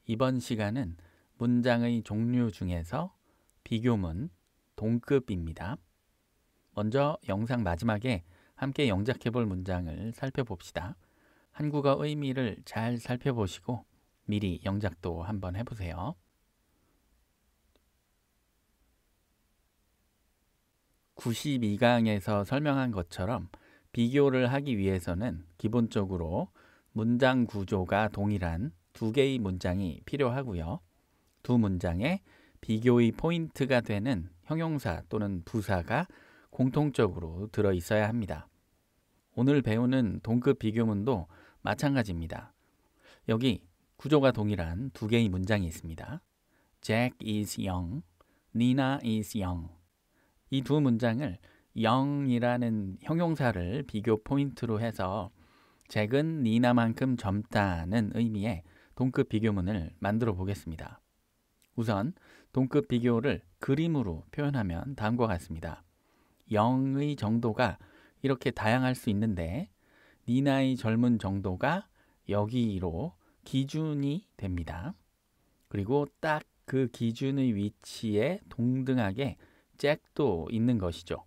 이번 시간은 문장의 종류 중에서 비교문, 동급입니다. 먼저 영상 마지막에 함께 영작해 볼 문장을 살펴봅시다. 한국어 의미를 잘 살펴보시고 미리 영작도 한번 해보세요. 92강에서 설명한 것처럼 비교를 하기 위해서는 기본적으로 문장 구조가 동일한 두 개의 문장이 필요하고요. 두 문장에 비교의 포인트가 되는 형용사 또는 부사가 공통적으로 들어 있어야 합니다. 오늘 배우는 동급 비교문도 마찬가지입니다. 여기 구조가 동일한 두 개의 문장이 있습니다. Jack is young, Nina is young. 이 두 문장을 young이라는 형용사를 비교 포인트로 해서 잭은 니나만큼 젊다는 의미의 동급 비교문을 만들어 보겠습니다. 우선 동급 비교를 그림으로 표현하면 다음과 같습니다. 영의 정도가 이렇게 다양할 수 있는데 니나의 젊은 정도가 여기로 기준이 됩니다. 그리고 딱 그 기준의 위치에 동등하게 잭도 있는 것이죠.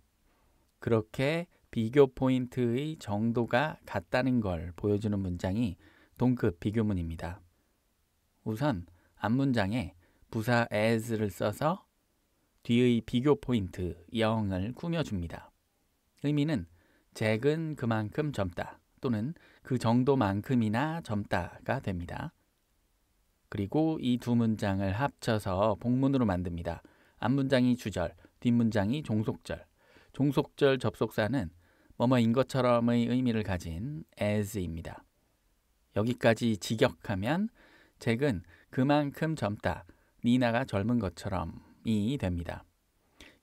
그렇게 비교 포인트의 정도가 같다는 걸 보여주는 문장이 동급 비교문입니다. 우선 앞문장에 부사 as를 써서 뒤의 비교 포인트 0을 꾸며줍니다. 의미는 잭은 그만큼 젊다 또는 그 정도만큼이나 젊다가 됩니다. 그리고 이 두 문장을 합쳐서 복문으로 만듭니다. 앞문장이 주절, 뒷문장이 종속절. 종속절 접속사는 뭐뭐인 것처럼의 의미를 가진 as입니다. 여기까지 직역하면 잭은 그만큼 젊다, 니나가 젊은 것처럼이 됩니다.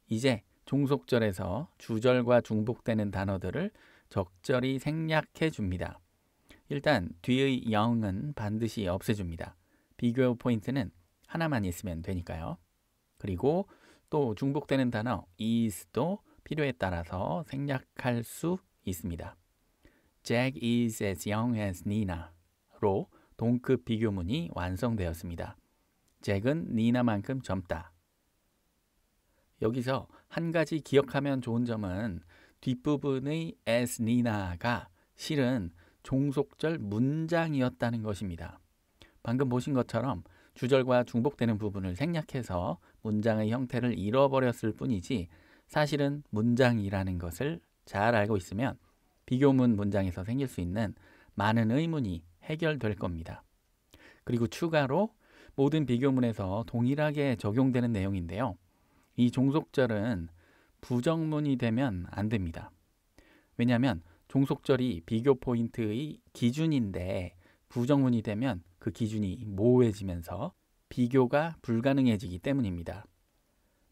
이제 종속절에서 주절과 중복되는 단어들을 적절히 생략해 줍니다. 일단 뒤의 0은 반드시 없애줍니다. 비교 포인트는 하나만 있으면 되니까요. 그리고 또 중복되는 단어 is도 필요에 따라서 생략할 수 있습니다. Jack is as young as Nina로 동급 비교문이 완성되었습니다. 잭은 니나만큼 젊다. 여기서 한 가지 기억하면 좋은 점은 뒷부분의 as Nina가 실은 종속절 문장이었다는 것입니다. 방금 보신 것처럼 주절과 중복되는 부분을 생략해서 문장의 형태를 잃어버렸을 뿐이지 사실은 문장이라는 것을 잘 알고 있으면 비교문 문장에서 생길 수 있는 많은 의문이 해결될 겁니다. 그리고 추가로 모든 비교문에서 동일하게 적용되는 내용인데요. 이 종속절은 부정문이 되면 안 됩니다. 왜냐하면 종속절이 비교 포인트의 기준인데 부정문이 되면 그 기준이 모호해지면서 비교가 불가능해지기 때문입니다.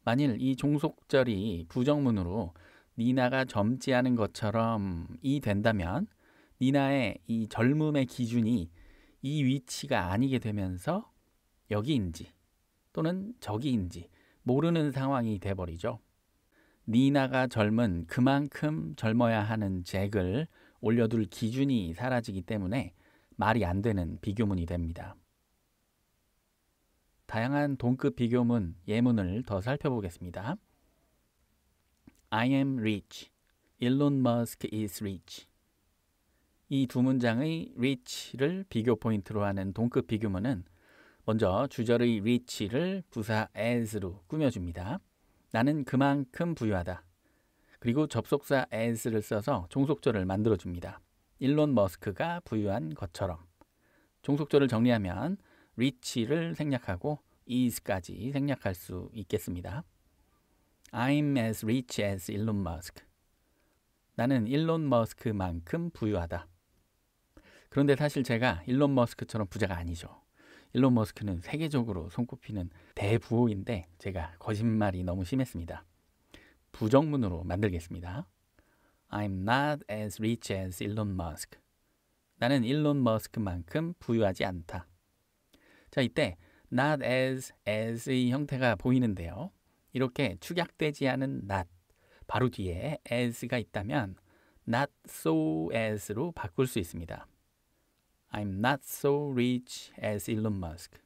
만일 이 종속절이 부정문으로 니나가 젊지 않은 것처럼이 된다면 니나의 이 젊음의 기준이 이 위치가 아니게 되면서 여기인지 또는 저기인지 모르는 상황이 돼버리죠. 니나가 젊은 그만큼 젊어야 하는 잭을 올려둘 기준이 사라지기 때문에 말이 안 되는 비교문이 됩니다. 다양한 동급 비교문 예문을 더 살펴보겠습니다. I am rich. Elon Musk is rich. 이 두 문장의 rich를 비교 포인트로 하는 동급 비교문은 먼저 주절의 rich를 부사 as로 꾸며줍니다. 나는 그만큼 부유하다. 그리고 접속사 as를 써서 종속절을 만들어줍니다. 일론 머스크가 부유한 것처럼. 종속절을 정리하면 rich를 생략하고 is까지 생략할 수 있겠습니다. I'm as rich as Elon Musk. 나는 일론 머스크만큼 부유하다. 그런데 사실 제가 일론 머스크처럼 부자가 아니죠. 일론 머스크는 세계적으로 손꼽히는 대부호인데 제가 거짓말이 너무 심했습니다. 부정문으로 만들겠습니다. I'm not as rich as Elon Musk. 나는 일론 머스크만큼 부유하지 않다. 자, 이때 not as의 형태가 보이는데요. 이렇게 축약되지 않은 not, 바로 뒤에 as가 있다면 not so as로 바꿀 수 있습니다. I'm not so rich as Elon Musk.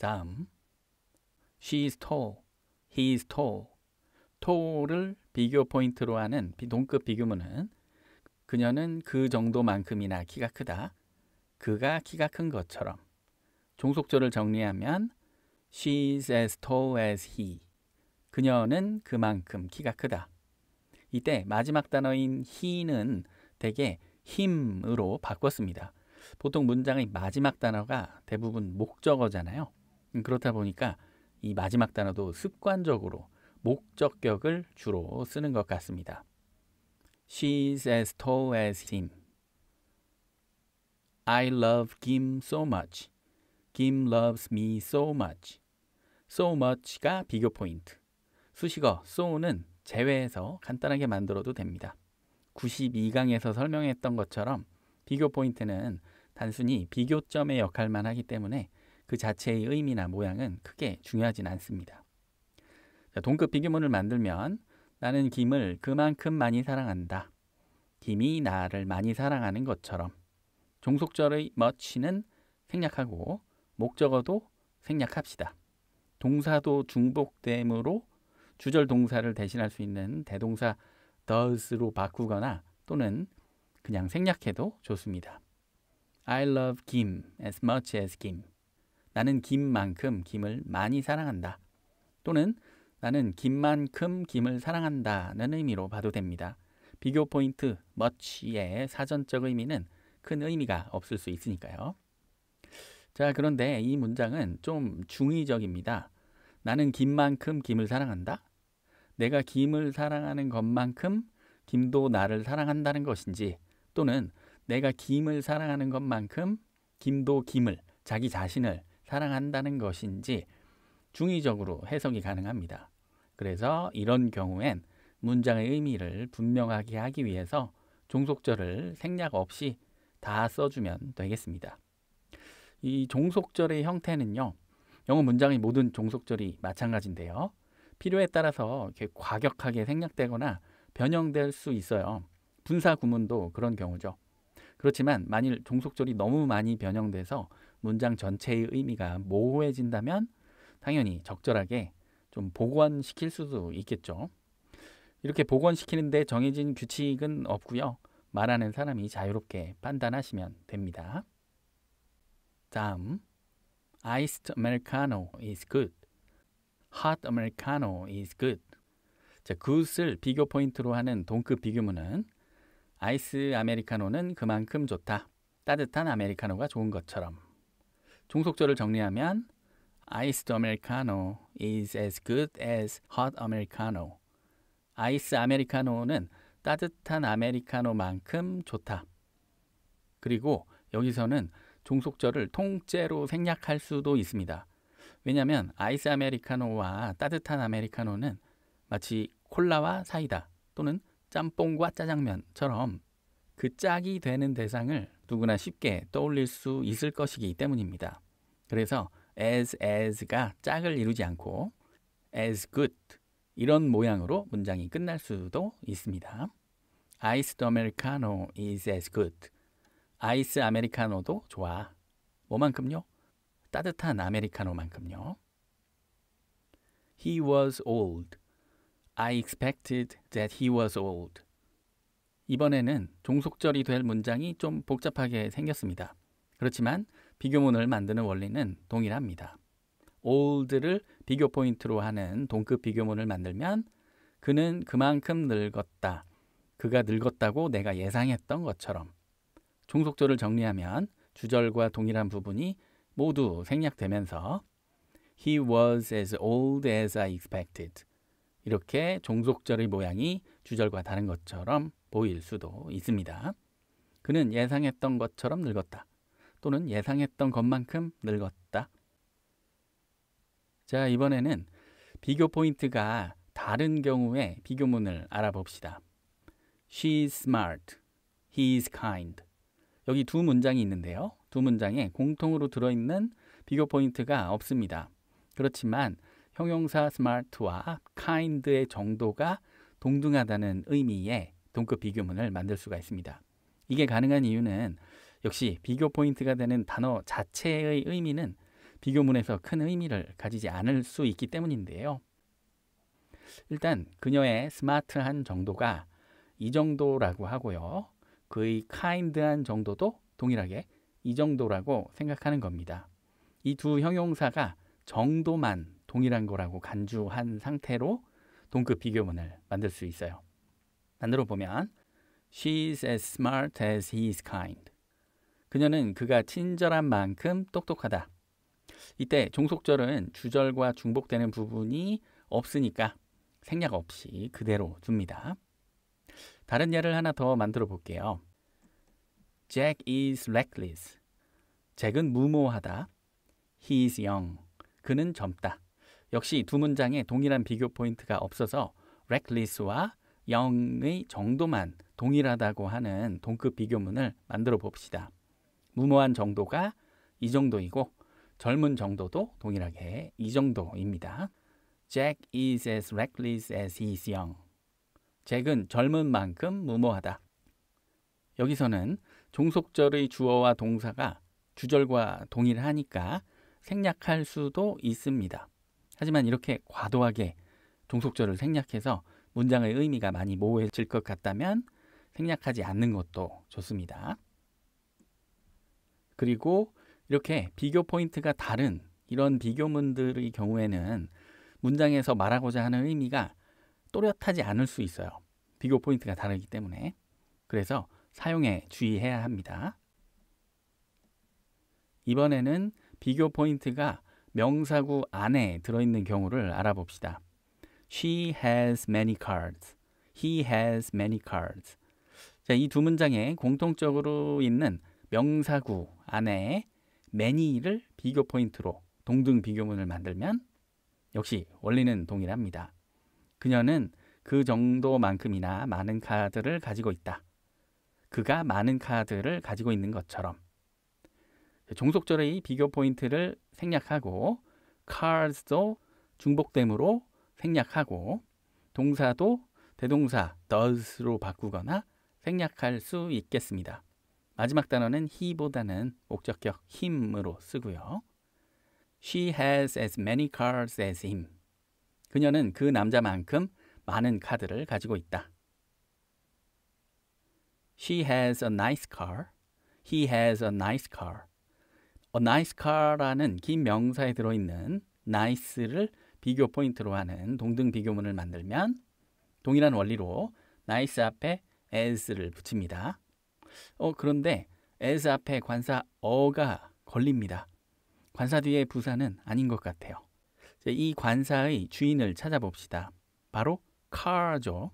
다음, she is tall, he is tall. tall을 비교 포인트로 하는 동급 비교문은 그녀는 그 정도만큼이나 키가 크다. 그가 키가 큰 것처럼. 종속절을 정리하면 she is as tall as he. 그녀는 그만큼 키가 크다. 이때 마지막 단어인 he는 대개 him으로 바꿨습니다. 보통 문장의 마지막 단어가 대부분 목적어잖아요. 그렇다 보니까 이 마지막 단어도 습관적으로 목적격을 주로 쓰는 것 같습니다. She is as tall as him. I love Kim so much. Kim loves me so much. so much가 비교 포인트. 수식어 so는 제외해서 간단하게 만들어도 됩니다. 92강에서 설명했던 것처럼 비교 포인트는 단순히 비교점의 역할만 하기 때문에 그 자체의 의미나 모양은 크게 중요하진 않습니다. 자, 동급 비교문을 만들면 나는 김을 그만큼 많이 사랑한다. 김이 나를 많이 사랑하는 것처럼. 종속절의 much는 생략하고 목적어도 생략합시다. 동사도 중복됨으로 주절 동사를 대신할 수 있는 대동사 does로 바꾸거나 또는 그냥 생략해도 좋습니다. I love Kim as much as Kim. 나는 김만큼 김을 많이 사랑한다. 또는 나는 김만큼 김을 사랑한다는 의미로 봐도 됩니다. 비교 포인트 much의 사전적 의미는 큰 의미가 없을 수 있으니까요. 자, 그런데 이 문장은 좀 중의적입니다. 나는 김만큼 김을 사랑한다. 내가 김을 사랑하는 것만큼 김도 나를 사랑한다는 것인지 또는 내가 김을 사랑하는 것만큼 김도 김을, 자기 자신을 사랑한다는 것인지 중의적으로 해석이 가능합니다. 그래서 이런 경우엔 문장의 의미를 분명하게 하기 위해서 종속절을 생략 없이 다 써주면 되겠습니다. 이 종속절의 형태는요, 영어 문장의 모든 종속절이 마찬가지인데요. 필요에 따라서 이렇게 과격하게 생략되거나 변형될 수 있어요. 분사 구문도 그런 경우죠. 그렇지만 만일 종속절이 너무 많이 변형돼서 문장 전체의 의미가 모호해진다면 당연히 적절하게 좀 복원시킬 수도 있겠죠. 이렇게 복원시키는데 정해진 규칙은 없고요. 말하는 사람이 자유롭게 판단하시면 됩니다. 다음, Iced Americano is good. Hot Americano is good. 자, good을 비교 포인트로 하는 동급 비교문은 아이스 아메리카노는 그만큼 좋다. 따뜻한 아메리카노가 좋은 것처럼. 종속절을 정리하면 Iced Americano is as good as hot Americano. 아이스 아메리카노는 따뜻한 아메리카노만큼 좋다. 그리고 여기서는 종속절을 통째로 생략할 수도 있습니다. 왜냐하면 아이스 아메리카노와 따뜻한 아메리카노는 마치 콜라와 사이다 또는 짬뽕과 짜장면처럼 그 짝이 되는 대상을 누구나 쉽게 떠올릴 수 있을 것이기 때문입니다. 그래서 as가 짝을 이루지 않고 as good 이런 모양으로 문장이 끝날 수도 있습니다. Iced Americano is as good. 아이스 아메리카노도 좋아. 뭐만큼요? 따뜻한 아메리카노만큼요. He was old. I expected that he was old. 이번에는 종속절이 될 문장이 좀 복잡하게 생겼습니다. 그렇지만 비교문을 만드는 원리는 동일합니다. old를 비교 포인트로 하는 동급 비교문을 만들면 그는 그만큼 늙었다. 그가 늙었다고 내가 예상했던 것처럼. 종속절을 정리하면 주절과 동일한 부분이 모두 생략되면서 He was as old as I expected. 이렇게 종속절의 모양이 주절과 다른 것처럼 보일 수도 있습니다. 그는 예상했던 것처럼 늙었다. 또는 예상했던 것만큼 늙었다. 자, 이번에는 비교 포인트가 다른 경우의 비교문을 알아봅시다. She is smart. He is kind. 여기 두 문장이 있는데요. 두 문장에 공통으로 들어있는 비교 포인트가 없습니다. 그렇지만 형용사 smart와 kind의 정도가 동등하다는 의미의 동급 비교문을 만들 수가 있습니다. 이게 가능한 이유는 역시 비교 포인트가 되는 단어 자체의 의미는 비교문에서 큰 의미를 가지지 않을 수 있기 때문인데요. 일단 그녀의 스마트한 정도가 이 정도라고 하고요. 그의 kind한 정도도 동일하게 이 정도라고 생각하는 겁니다. 이 두 형용사가 정도만 동일한 거라고 간주한 상태로 동급 비교문을 만들 수 있어요. 만들어 보면 She's as smart as he is kind. 그녀는 그가 친절한 만큼 똑똑하다. 이때 종속절은 주절과 중복되는 부분이 없으니까 생략 없이 그대로 둡니다. 다른 예를 하나 더 만들어 볼게요. Jack is reckless. 잭은 무모하다. He is young. 그는 젊다. 역시 두 문장에 동일한 비교 포인트가 없어서 reckless와 young의 정도만 동일하다고 하는 동급 비교문을 만들어 봅시다. 무모한 정도가 이 정도이고 젊은 정도도 동일하게 이 정도입니다. Jack is as reckless as he is young. 잭은 젊은 만큼 무모하다. 여기서는 종속절의 주어와 동사가 주절과 동일하니까 생략할 수도 있습니다. 하지만 이렇게 과도하게 종속절을 생략해서 문장의 의미가 많이 모호해질 것 같다면 생략하지 않는 것도 좋습니다. 그리고 이렇게 비교 포인트가 다른 이런 비교문들의 경우에는 문장에서 말하고자 하는 의미가 또렷하지 않을 수 있어요. 비교 포인트가 다르기 때문에. 그래서 사용에 주의해야 합니다. 이번에는 비교 포인트가 명사구 안에 들어있는 경우를 알아봅시다. She has many cards. He has many cards. 자, 이 두 문장에 공통적으로 있는 명사구 안에 many를 비교 포인트로 동등 비교문을 만들면 역시 원리는 동일합니다. 그녀는 그 정도만큼이나 많은 카드를 가지고 있다. 그가 많은 카드를 가지고 있는 것처럼. 종속절의 비교 포인트를 생략하고 cards도 중복됨으로 생략하고 동사도 대동사 does로 바꾸거나 생략할 수 있겠습니다. 마지막 단어는 he보다는 목적격 him으로 쓰고요. She has as many cards as him. 그녀는 그 남자만큼 많은 카드를 가지고 있다. She has a nice car. He has a nice car. A nice car라는 긴 명사에 들어있는 nice를 비교 포인트로 하는 동등 비교문을 만들면 동일한 원리로 nice 앞에 as를 붙입니다. 그런데 as 앞에 관사 어가 걸립니다. 관사 뒤에 부사는 아닌 것 같아요. 이 관사의 주인을 찾아봅시다. 바로 car죠.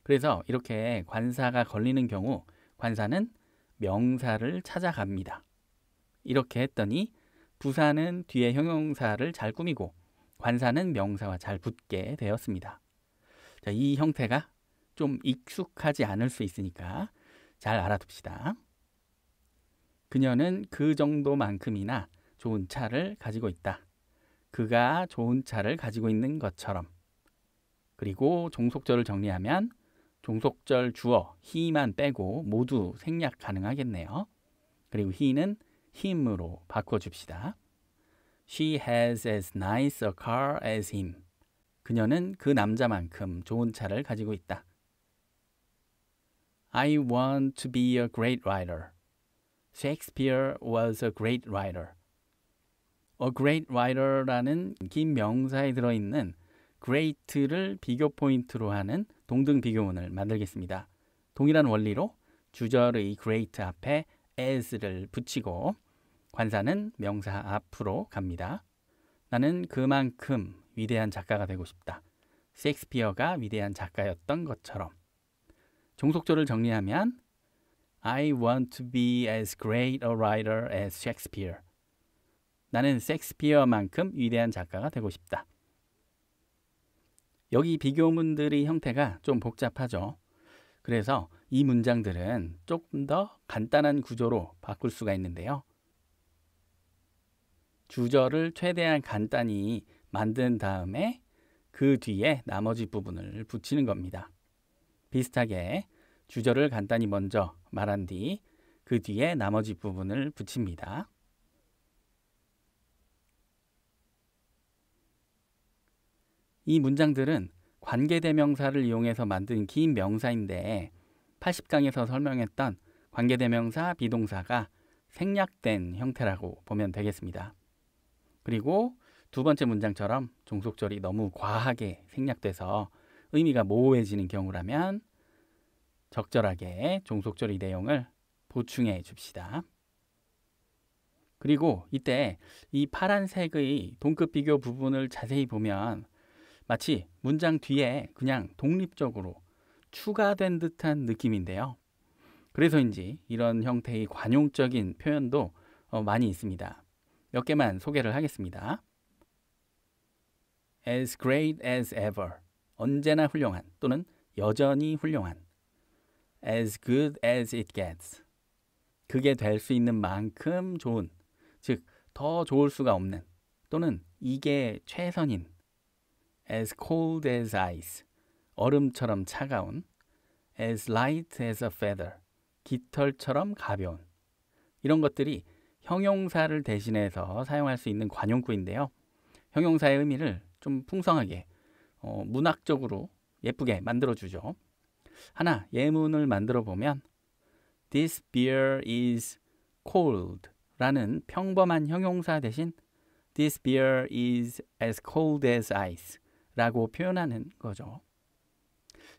그래서 이렇게 관사가 걸리는 경우 관사는 명사를 찾아갑니다. 이렇게 했더니 부사는 뒤에 형용사를 잘 꾸미고 관사는 명사와 잘 붙게 되었습니다. 자, 이 형태가 좀 익숙하지 않을 수 있으니까 잘 알아둡시다. 그녀는 그 정도만큼이나 좋은 차를 가지고 있다. 그가 좋은 차를 가지고 있는 것처럼. 그리고 종속절을 정리하면 종속절 주어 he만 빼고 모두 생략 가능하겠네요. 그리고 he는 him으로 바꿔줍시다. She has as nice a car as him. 그녀는 그 남자만큼 좋은 차를 가지고 있다. I want to be a great writer. Shakespeare was a great writer. A great writer라는 긴 명사에 들어있는 great를 비교 포인트로 하는 동등 비교문을 만들겠습니다. 동일한 원리로 주절의 great 앞에 as를 붙이고 관사는 명사 앞으로 갑니다. 나는 그만큼 위대한 작가가 되고 싶다. 셰익스피어가 위대한 작가였던 것처럼. 종속절을 정리하면 I want to be as great a writer as Shakespeare. 나는 셰익스피어만큼 위대한 작가가 되고 싶다. 여기 비교문들의 형태가 좀 복잡하죠. 그래서 이 문장들은 조금 더 간단한 구조로 바꿀 수가 있는데요. 주절을 최대한 간단히 만든 다음에 그 뒤에 나머지 부분을 붙이는 겁니다. 비슷하게 주절을 간단히 먼저 말한 뒤 그 뒤에 나머지 부분을 붙입니다. 이 문장들은 관계대명사를 이용해서 만든 긴 명사인데 80강에서 설명했던 관계대명사 비동사가 생략된 형태라고 보면 되겠습니다. 그리고 두 번째 문장처럼 종속절이 너무 과하게 생략돼서 의미가 모호해지는 경우라면 적절하게 종속절의 내용을 보충해 줍시다. 그리고 이때 이 파란색의 동급 비교 부분을 자세히 보면 마치 문장 뒤에 그냥 독립적으로 추가된 듯한 느낌인데요. 그래서인지 이런 형태의 관용적인 표현도 많이 있습니다. 몇 개만 소개를 하겠습니다. As great as ever, 언제나 훌륭한 또는 여전히 훌륭한. As good as it gets, 그게 될 수 있는 만큼 좋은, 즉 더 좋을 수가 없는 또는 이게 최선인. As cold as ice, 얼음처럼 차가운. As light as a feather, 깃털처럼 가벼운. 이런 것들이 형용사를 대신해서 사용할 수 있는 관용구인데요. 형용사의 의미를 좀 풍성하게 문학적으로 예쁘게 만들어주죠. 하나 예문을 만들어 보면 This beer is cold 라는 평범한 형용사 대신 This beer is as cold as ice 라고 표현하는 거죠.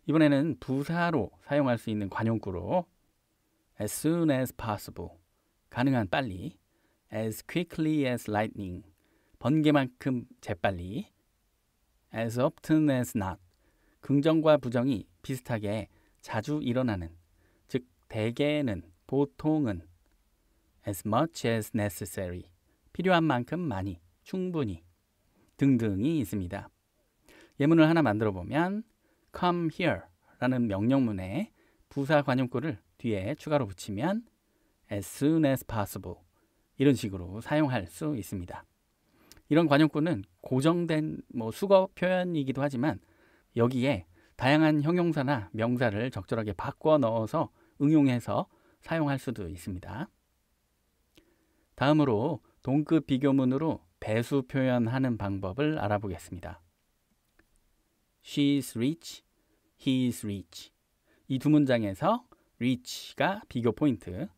이번에는 부사로 사용할 수 있는 관용구로 as soon as possible, 가능한 빨리. as quickly as lightning, 번개만큼 재빨리. as often as not, 긍정과 부정이 비슷하게 자주 일어나는, 즉 대개는, 보통은. as much as necessary, 필요한 만큼 많이, 충분히 등등이 있습니다. 예문을 하나 만들어 보면 come here 라는 명령문에 부사 관용구를 뒤에 추가로 붙이면 as soon as possible, 이런 식으로 사용할 수 있습니다. 이런 관용구는 고정된 수거 표현이기도 하지만 여기에 다양한 형용사나 명사를 적절하게 바꿔 넣어서 응용해서 사용할 수도 있습니다. 다음으로 동급 비교문으로 배수 표현하는 방법을 알아보겠습니다. She is rich, he is rich. 이 두 문장에서 rich가 비교 포인트.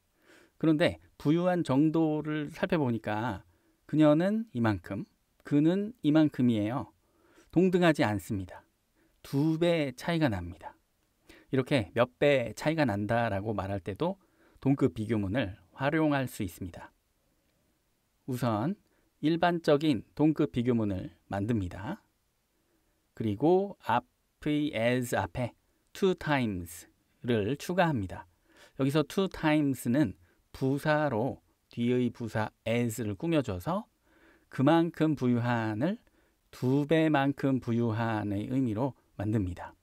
그런데 부유한 정도를 살펴보니까 그녀는 이만큼, 그는 이만큼이에요. 동등하지 않습니다. 2배 차이가 납니다. 이렇게 몇 배 차이가 난다라고 말할 때도 동급 비교문을 활용할 수 있습니다. 우선 일반적인 동급 비교문을 만듭니다. 그리고 앞의 as 앞에 two times를 추가합니다. 여기서 two times는 부사로 뒤의 부사 as를 꾸며줘서 그만큼 부유한을 2배만큼 부유한의 의미로 만듭니다.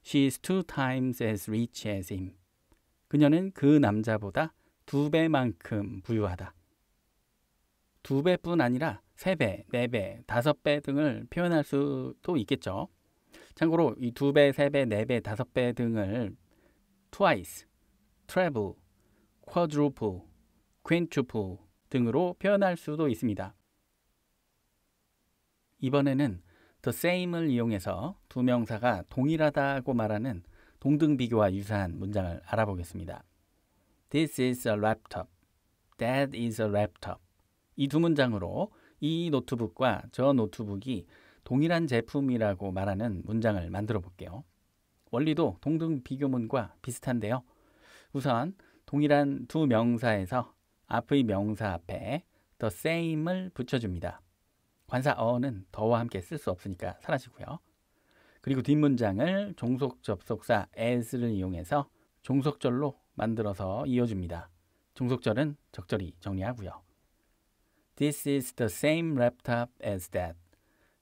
She is 2 times as rich as him. 그녀는 그 남자보다 2배만큼 부유하다. 2배뿐 아니라 3배, 4배, 5배 등을 표현할 수도 있겠죠. 참고로 이 2배, 3배, 4배, 5배 등을 twice, treble, quadruple, quintuple 등으로 표현할 수도 있습니다. 이번에는 the same을 이용해서 두 명사가 동일하다고 말하는 동등 비교와 유사한 문장을 알아보겠습니다. This is a laptop. That is a laptop. 이 두 문장으로 이 노트북과 저 노트북이 동일한 제품이라고 말하는 문장을 만들어 볼게요. 원리도 동등 비교문과 비슷한데요. 우선 동일한 두 명사에서 앞의 명사 앞에 the same을 붙여줍니다. 관사 어는 더와 함께 쓸 수 없으니까 사라지고요. 그리고 뒷문장을 종속 접속사 as를 이용해서 종속절로 만들어서 이어줍니다. 종속절은 적절히 정리하고요. This is the same laptop as that.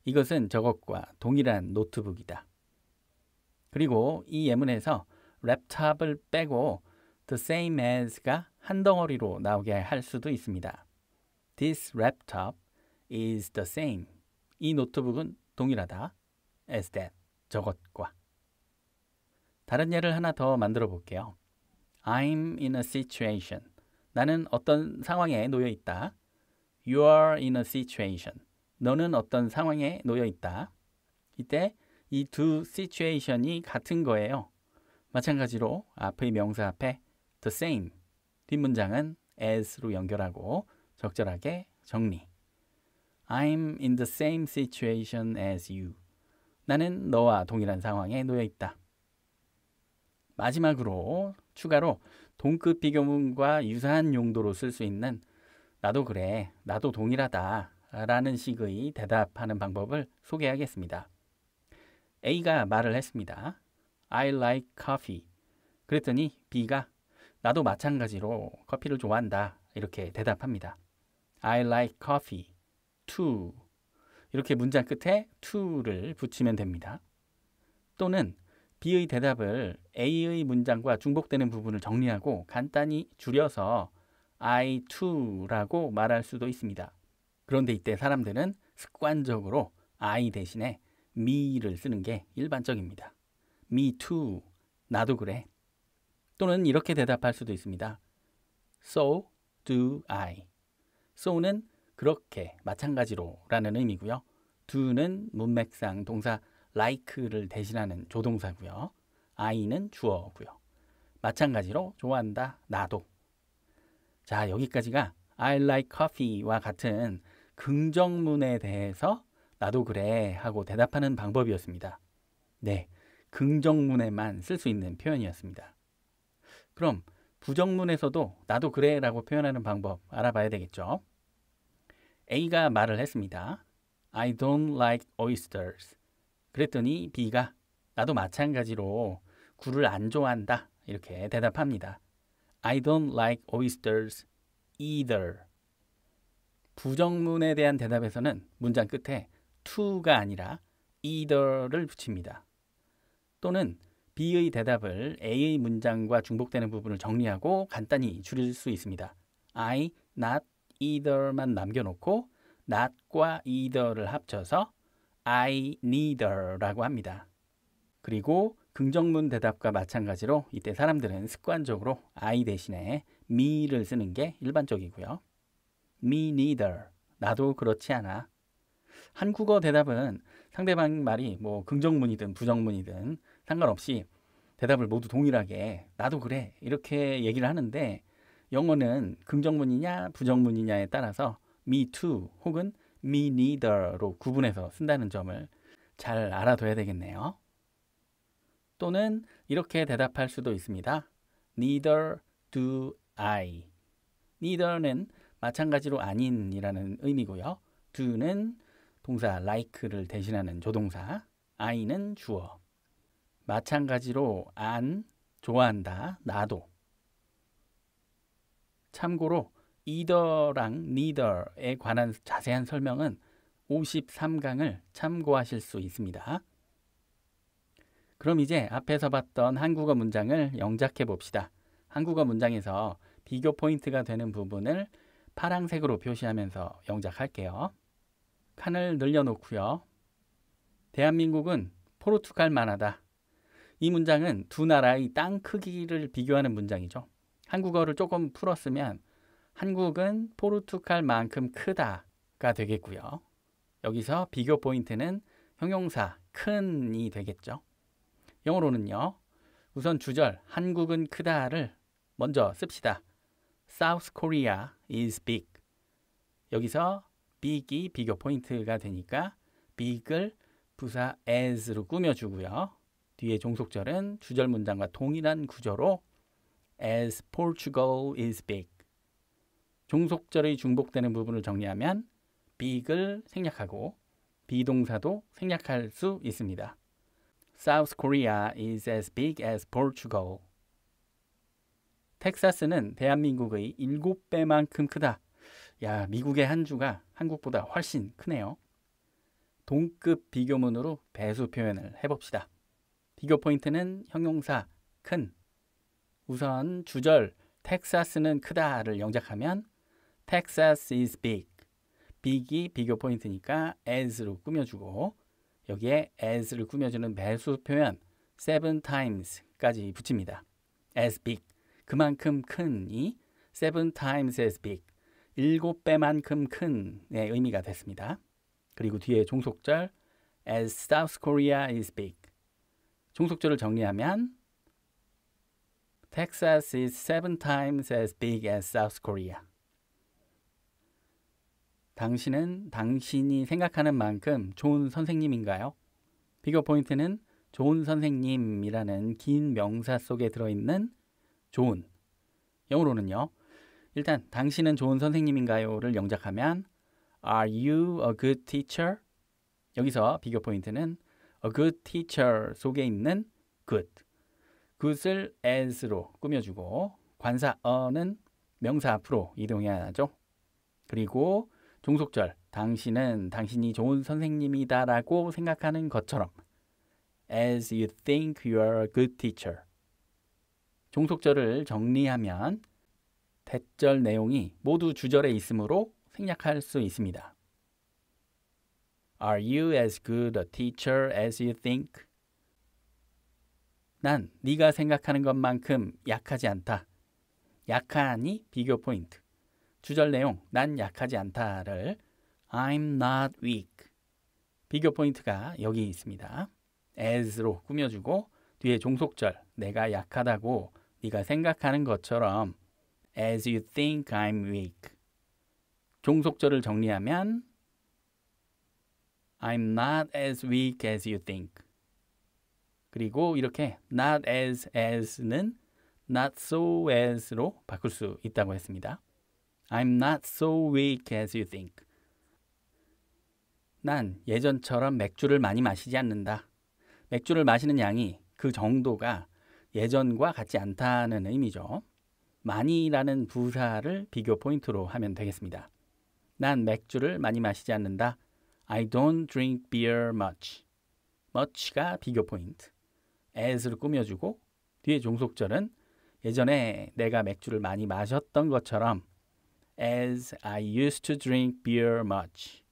이것은 저것과 동일한 노트북이다. 그리고 이 예문에서 laptop을 빼고 the same as가 한 덩어리로 나오게 할 수도 있습니다. This laptop is the same. 이 노트북은 동일하다. as that. 저것과. 다른 예를 하나 더 만들어 볼게요. I'm in a situation. 나는 어떤 상황에 놓여 있다. You are in a situation. 너는 어떤 상황에 놓여 있다. 이때 이 두 situation이 같은 거예요. 마찬가지로 앞의 명사 앞에 the same, 뒷문장은 as로 연결하고 적절하게 정리. I'm in the same situation as you. 나는 너와 동일한 상황에 놓여 있다. 마지막으로 추가로 동급 비교문과 유사한 용도로 쓸 수 있는 나도 그래, 나도 동일하다 라는 식의 대답하는 방법을 소개하겠습니다. A가 말을 했습니다. I like coffee. 그랬더니 B가 나도 마찬가지로 커피를 좋아한다 이렇게 대답합니다. I like coffee too. 이렇게 문장 끝에 to를 붙이면 됩니다. 또는 B의 대답을 A의 문장과 중복되는 부분을 정리하고 간단히 줄여서 I too라고 말할 수도 있습니다. 그런데 이때 사람들은 습관적으로 I 대신에 me를 쓰는 게 일반적입니다. Me too, 나도 그래. 또는 이렇게 대답할 수도 있습니다. So do I. so는 그렇게, 마찬가지로 라는 의미고요. do는 문맥상 동사 like를 대신하는 조동사고요. I는 주어고요. 마찬가지로 좋아한다, 나도. 자, 여기까지가 I like coffee와 같은 긍정문에 대해서 나도 그래 하고 대답하는 방법이었습니다. 네, 긍정문에만 쓸 수 있는 표현이었습니다. 그럼 부정문에서도 나도 그래 라고 표현하는 방법 알아봐야 되겠죠. A가 말을 했습니다. I don't like oysters. 그랬더니 B가 나도 마찬가지로 굴을 안 좋아한다 이렇게 대답합니다. I don't like oysters either. 부정문에 대한 대답에서는 문장 끝에 to가 아니라 either를 붙입니다. 또는 B의 대답을 A의 문장과 중복되는 부분을 정리하고 간단히 줄일 수 있습니다. I, not, either만 남겨놓고 not과 either를 합쳐서 I neither라고 합니다. 그리고 긍정문 대답과 마찬가지로 이때 사람들은 습관적으로 I 대신에 me를 쓰는 게 일반적이고요. Me neither, 나도 그렇지 않아. 한국어 대답은 상대방 말이 뭐 긍정문이든 부정문이든 상관없이 대답을 모두 동일하게 나도 그래 이렇게 얘기를 하는데 영어는 긍정문이냐 부정문이냐에 따라서 me too 혹은 me neither로 구분해서 쓴다는 점을 잘 알아둬야 되겠네요. 또는 이렇게 대답할 수도 있습니다. Neither do I. neither는 마찬가지로 아닌이라는 의미고요. do는 동사 like를 대신하는 조동사, I는 주어. 마찬가지로 안, 좋아한다, 나도. 참고로 either랑 neither에 관한 자세한 설명은 53강을 참고하실 수 있습니다. 그럼 이제 앞에서 봤던 한국어 문장을 영작해 봅시다. 한국어 문장에서 비교 포인트가 되는 부분을 파란색으로 표시하면서 영작할게요. 칸을 늘려놓고요. 대한민국은 포르투갈만 하다. 이 문장은 두 나라의 땅 크기를 비교하는 문장이죠. 한국어를 조금 풀었으면 한국은 포르투갈만큼 크다가 되겠고요. 여기서 비교 포인트는 형용사 큰이 되겠죠. 영어로는요. 우선 주절 한국은 크다를 먼저 씁시다. South Korea is big. 여기서 big이 비교 포인트가 되니까 big을 부사 as로 꾸며주고요. 뒤에 종속절은 주절 문장과 동일한 구조로 as Portugal is big. 종속절의 중복되는 부분을 정리하면 big을 생략하고 비동사도 생략할 수 있습니다. South Korea is as big as Portugal. 텍사스는 대한민국의 7배만큼 크다. 야, 미국의 한 주가 한국보다 훨씬 크네요. 동급 비교문으로 배수 표현을 해봅시다. 비교 포인트는 형용사 큰. 우선 주절 텍사스는 크다를 영작하면 Texas is big. big이 비교 포인트니까 as로 꾸며주고 여기에 as를 꾸며주는 배수 표현 7 times까지 붙입니다. as big. 그만큼 큰이 7 times as big. 7배만큼 큰의 의미가 됐습니다. 그리고 뒤에 종속절 as South Korea is big. 종속절을 정리하면 Texas is 7 times as big as South Korea. 당신은 당신이 생각하는 만큼 좋은 선생님인가요? 비교 포인트는 좋은 선생님이라는 긴 명사 속에 들어있는 좋은. 영어로는요. 일단 당신은 좋은 선생님인가요?를 영작하면 Are you a good teacher? 여기서 비교 포인트는 a good teacher 속에 있는 good. good을 as로 꾸며주고 관사 a는 명사 앞으로 이동해야 하죠. 그리고 종속절 당신은 당신이 좋은 선생님이다 라고 생각하는 것처럼 as you think you are a good teacher. 종속절을 정리하면 대절 내용이 모두 주절에 있으므로 생략할 수 있습니다. Are you as good a teacher as you think? 난 네가 생각하는 것만큼 약하지 않다. 약하니 비교 포인트. 주절 내용 난 약하지 않다를 I'm not weak. 비교 포인트가 여기 있습니다. as로 꾸며주고 뒤에 종속절 내가 약하다고 네가 생각하는 것처럼 as you think I'm weak. 종속절을 정리하면 I'm not as weak as you think. 그리고 이렇게 not as는 not so as로 바꿀 수 있다고 했습니다. I'm not so weak as you think. 난 예전처럼 맥주를 많이 마시지 않는다. 맥주를 마시는 양이 그 정도가 예전과 같지 않다는 의미죠. 많이라는 부사를 비교 포인트로 하면 되겠습니다. 난 맥주를 많이 마시지 않는다. I don't drink beer much. much가 비교 포인트. as를 꾸며주고 뒤에 종속절은 예전에 내가 맥주를 많이 마셨던 것처럼 as I used to drink beer much.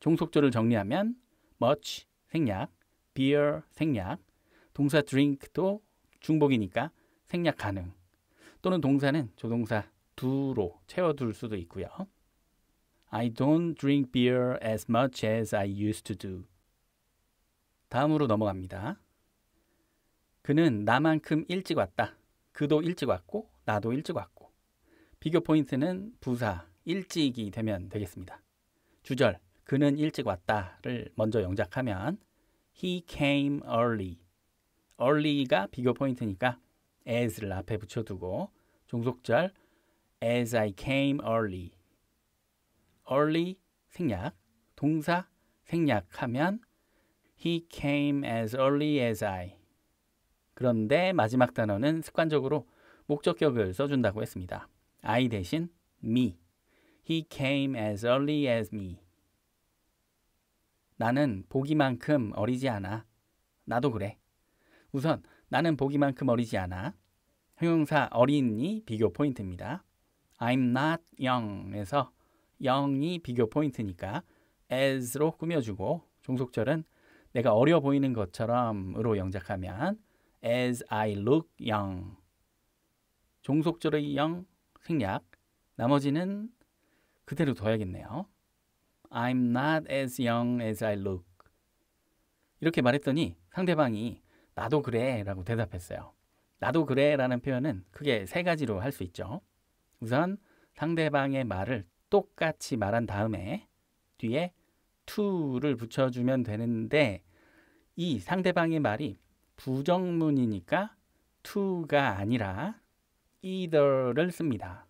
종속절을 정리하면 much 생략, beer 생략, 동사 drink도 중복이니까 생략 가능. 또는 동사는 조동사 do로 채워둘 수도 있고요. I don't drink beer as much as I used to do. 다음으로 넘어갑니다. 그는 나만큼 일찍 왔다. 그도 일찍 왔고 나도 일찍 왔고. 비교 포인트는 부사 일찍이 되면 되겠습니다. 주절 그는 일찍 왔다를 먼저 영작하면 He came early. early가 비교 포인트니까 as를 앞에 붙여두고 종속절 as I came early. early 생략, 동사 생략하면 He came as early as I. 그런데 마지막 단어는 습관적으로 목적격을 써준다고 했습니다. I 대신 me. He came as early as me. 나는 보기만큼 어리지 않아. 나도 그래. 우선 나는 보기만큼 어리지 않아. 형용사 어린이 비교 포인트입니다. I'm not young에서 young이 비교 포인트니까 as로 꾸며주고 종속절은 내가 어려 보이는 것처럼으로 영작하면 as I look young. 종속절의 young 생략, 나머지는 그대로 둬야겠네요. I'm not as young as I look. 이렇게 말했더니 상대방이 나도 그래 라고 대답했어요. 나도 그래 라는 표현은 크게 세 가지로 할 수 있죠. 우선 상대방의 말을 똑같이 말한 다음에 뒤에 to를 붙여주면 되는데 이 상대방의 말이 부정문이니까 to가 아니라 either를 씁니다.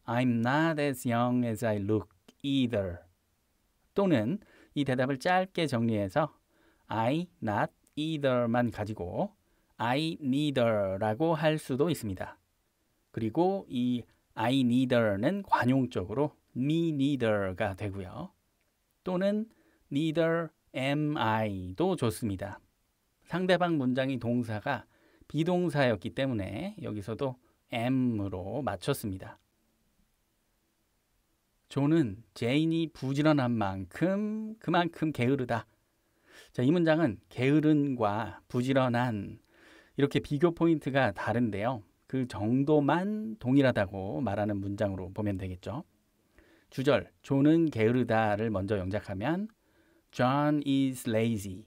I'm not as young as I look either. 또는 이 대답을 짧게 정리해서 I not either만 가지고 I neither라고 할 수도 있습니다. 그리고 이 I neither는 관용적으로 me neither가 되고요. 또는 neither am I도 좋습니다. 상대방 문장의 동사가 비동사였기 때문에 여기서도 am으로 맞췄습니다. 존은 제인이 부지런한 만큼 그만큼 게으르다. 자, 이 문장은 게으른과 부지런한 이렇게 비교 포인트가 다른데요. 그 정도만 동일하다고 말하는 문장으로 보면 되겠죠. 주절 존은 게으르다를 먼저 영작하면 John is lazy.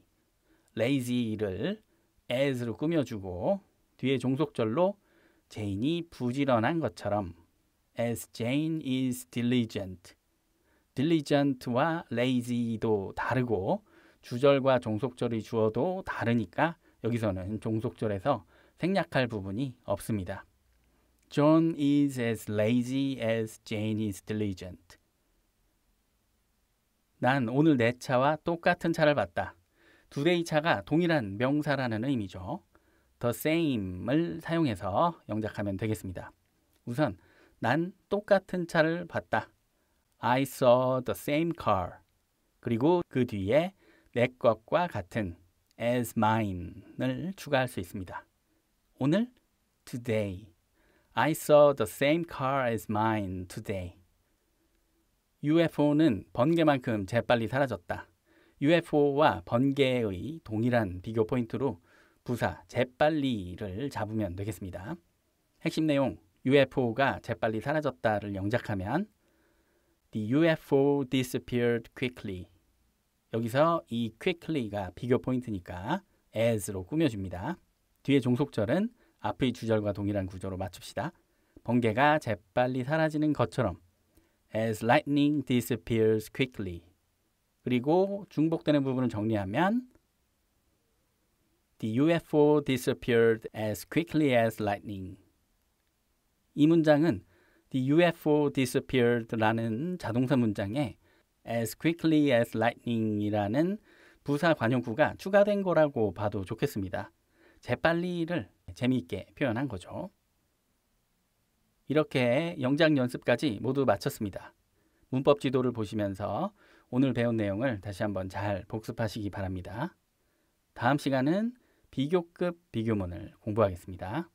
lazy를 as로 꾸며주고 뒤에 종속절로 제인이 부지런한 것처럼 as Jane is diligent. diligent와 lazy도 다르고 주절과 종속절이 주어도 다르니까 여기서는 종속절에서 생략할 부분이 없습니다. John is as lazy as Jane is diligent. 난 오늘 내 차와 똑같은 차를 봤다. 두 대의 차가 동일한 명사라는 의미죠. the same을 사용해서 영작하면 되겠습니다. 우선 난 똑같은 차를 봤다. I saw the same car. 그리고 그 뒤에 내 것과 같은 as mine을 추가할 수 있습니다. 오늘 today. I saw the same car as mine today. UFO는 번개만큼 재빨리 사라졌다. UFO와 번개의 동일한 비교 포인트로 부사 재빨리를 잡으면 되겠습니다. 핵심 내용 UFO가 재빨리 사라졌다를 영작하면 The UFO disappeared quickly. 여기서 이 quickly가 비교 포인트니까 as로 꾸며줍니다. 뒤에 종속절은 앞의 주절과 동일한 구조로 맞춥시다. 번개가 재빨리 사라지는 것처럼 as lightning disappears quickly. 그리고 중복되는 부분을 정리하면 The UFO disappeared as quickly as lightning. 이 문장은 The UFO disappeared라는 자동사 문장에 as quickly as lightning이라는 부사 관용구가 추가된 거라고 봐도 좋겠습니다. 재빨리를 재미있게 표현한 거죠. 이렇게 영작 연습까지 모두 마쳤습니다. 문법 지도를 보시면서 오늘 배운 내용을 다시 한번 잘 복습하시기 바랍니다. 다음 시간은 비교급 비교문을 공부하겠습니다.